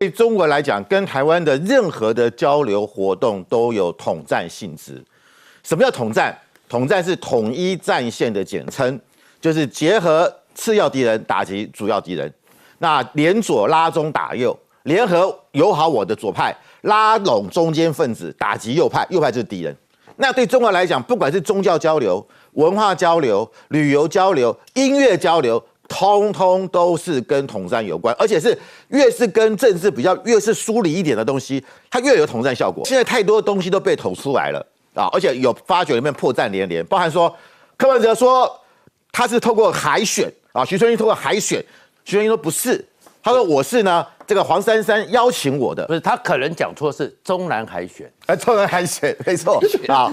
对中国来讲，跟台湾的任何的交流活动都有统战性质。什么叫统战？统战是统一战线的简称，就是结合次要敌人打击主要敌人。那联左拉中打右，联合友好我的左派，拉拢中间分子打击右派，右派就是敌人。那对中国来讲，不管是宗教交流、文化交流、旅游交流、音乐交流，通通都是跟统战有关，而且是越是跟政治比较越是疏离一点的东西，它越有统战效果。现在太多的东西都被抖出来了啊，而且有发觉里面破绽连连，包含说柯文哲说他是透过海选啊，徐春英透过海选，徐春英说不是，他说我是呢这个黄珊珊邀请我的，不是他可能讲错是中南海选，中南海选没错啊。